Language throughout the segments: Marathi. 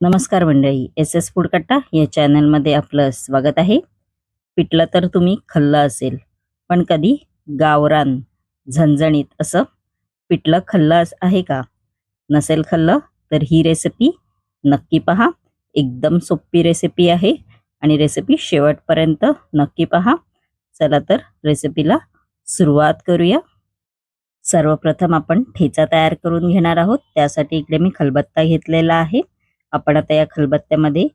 नमस्कार मंडळी, एस एस फूड कट्टा या चॅनलमध्ये आपलं स्वागत आहे. पिठलं तर तुम्ही खाल्लं असेल, पण कधी गावरान झणझणीत असं पिठलं खाल्लं आहे का? नसेल खाल्लं तर ही रेसिपी नक्की पहा. एकदम सोपी रेसिपी आहे आणि रेसिपी शेवटपर्यंत नक्की पहा. चला तर रेसिपीला सुरुवात करूया. सर्वप्रथम आपण ठेचा तयार करून घेणार आहोत. त्यासाठी इकडे मी खलबत्ता घेतलेला आहे. आपण आता या खलबत्त्यामध्ये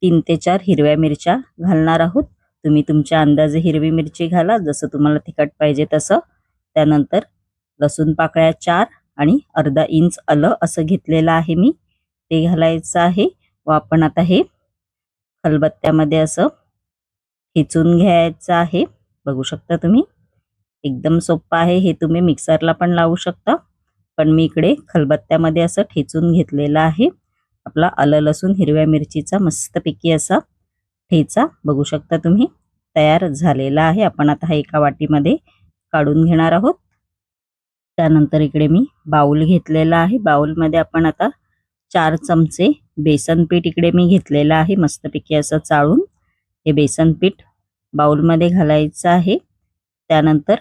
3 ते 4 हिरव्या मिरच्या घालणार आहोत. तुम्ही तुमच्या अंदाजे हिरवी मिरची घाला, जसं तुम्हाला तिखट पाहिजे तसं. त्यानंतर लसूण पाकळ्या 4 आणि अर्धा इंच आलं असं घेतलेलं आहे मी, ते घालायचं आहे. व आपण आता हे खलबत्त्यामध्ये असं ठेचून घ्यायचं आहे. बघू शकता तुम्ही, एकदम सोपं आहे. हे तुम्ही मिक्सरला पण लावू शकता, पण मी इकडे खलबत्त्यामध्ये असं ठेचून घेतलेलं आहे. आपला आलं लसूण हिरव्या मिरचीचा मस्तपैकी असा ठेचा बघू शकता तुम्ही तयार झालेला आहे. आपण आता हा एका वाटीमध्ये काढून घेणार आहोत. त्यानंतर इकडे मी बाउल घेतलेला आहे. बाउलमध्ये आपण आता 4 चमचे बेसन पीठ इकडे मी घेतलेलं आहे. मस्तपैकी असं चाळून हे बेसन पीठ बाउलमध्ये घालायचं आहे. त्यानंतर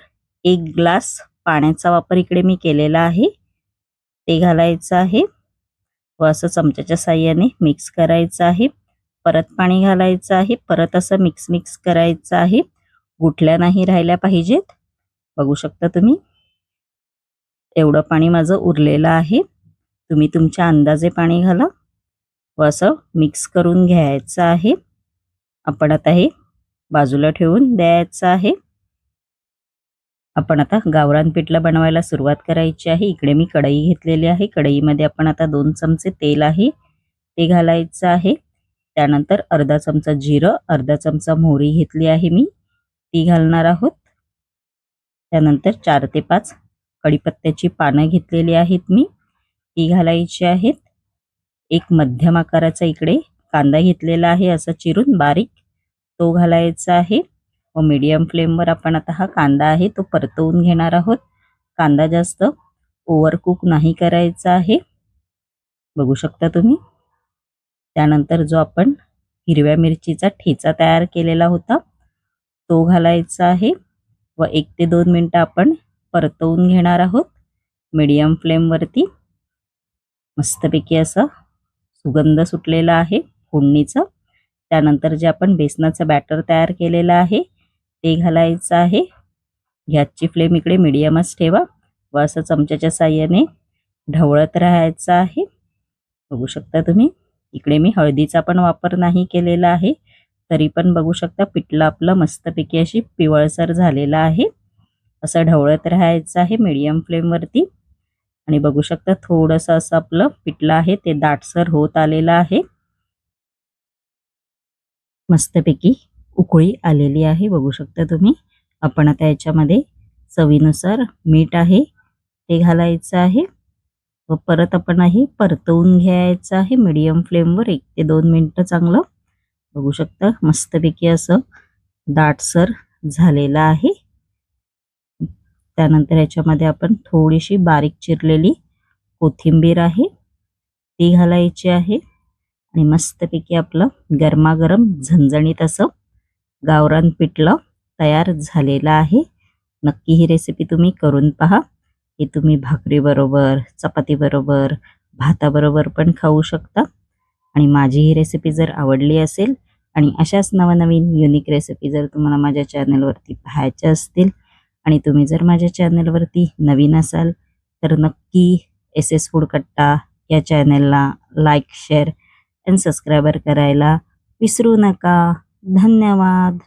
1 ग्लास पाण्याचा वापर इकडे मी केलेला आहे, ते घालायचं आहे व असं चमच्याच्या साहाय्याने मिक्स करायचं आहे. परत पाणी घालायचं आहे. परत असं मिक्स करायचं आहे. गुठल्या नाही राहिल्या पाहिजेत. बघू शकता तुम्ही, एवढं पाणी माझं उरलेलं आहे. तुम्ही तुमच्या अंदाजे पाणी घाला व असं मिक्स करून घ्यायचं आहे. आपण आता हे बाजूला ठेवून द्यायचं आहे. आपण आता गावरान पिठलं बनवायला सुरुवात करायची आहे. इकडे मी कढई घेतलेली आहे. कढईमध्ये आपण आता 2 चमचे तेल आहे, ते घालायचं आहे. त्यानंतर अर्धा चमचा जिरं, अर्धा चमचा मोहरी घेतली आहे मी, ती घालणार आहोत. त्यानंतर 4 ते 5 कढीपत्त्याची पानं घेतलेली आहेत मी, ती घालायची आहेत. एक मध्यम आकाराचा इकडे कांदा घेतलेला आहे असा चिरून बारीक, तो घालायचा आहे. व मीडियम फ्लेमवर आपण आता हा कांदा आहे तो परतवून घेणार आहोत. कांदा जास्त ओव्हरकुक नाही करायचा आहे, बघू शकता तुम्ही. त्यानंतर जो आपण हिरव्या मिरचीचा ठेचा तयार केलेला होता, तो घालायचा आहे व 1 ते 2 मिनिटं आपण परतवून घेणार आहोत मीडियम फ्लेमवरती. मस्तपैकी असा सुगंध सुटलेला आहे फोडणीचा. त्यानंतर जे आपण बेसनाचं बॅटर तयार केलेलं आहे, ते घालायचं आहे. गॅसची फ्लेम इकडे मीडियमच ठेवा व असं चमच्याच्या साहाय्याने ढवळत राहायचं आहे. बघू शकता तुम्ही, इकडे मी हळदीचा पण वापर नाही केलेला आहे, तरी पण बघू शकता पिठलं आपलं मस्तपैकी अशी पिवळसर झालेला आहे. असं ढवळत राहायचं आहे मीडियम फ्लेमवरती. आणि बघू शकता थोडंसं असं आपलं पिठलं आहे ते दाटसर होत आलेलं आहे. मस्तपैकी उकळी आलेली आहे, बघू शकता तुम्ही. आपण आता याच्यामध्ये चवीनुसार मीठ आहे ते घालायचं आहे व परत आपण हे परतवून घ्यायचं आहे मीडियम फ्लेमवर 1 ते 2 मिनिटं चांगलं. बघू शकता मस्तपैकी असं दाटसर झालेलं आहे. त्यानंतर याच्यामध्ये आपण थोडीशी बारीक चिरलेली कोथिंबीर आहे, ती घालायची आहे. आणि मस्तपैकी आपलं गरमागरम झणझणीत असं गावरान पिठलं तयार झालेलं आहे. नक्की ही रेसिपी तुम्ही करून पहा. हे तुम्ही भाकरीबरोबर, चपातीबरोबर, भाताबरोबर पण खाऊ शकता. आणि माझी ही रेसिपी जर आवडली असेल आणि अशाच नवनवीन युनिक रेसिपी जर तुम्हाला माझ्या चॅनलवरती पाहायच्या असतील आणि तुम्ही जर माझ्या चॅनलवरती नवीन असाल तर नक्की एस एस फूड कट्टा या चॅनलला लाईक, शेअर आणि सबस्क्राईबर करायला विसरू नका. धन्यवाद.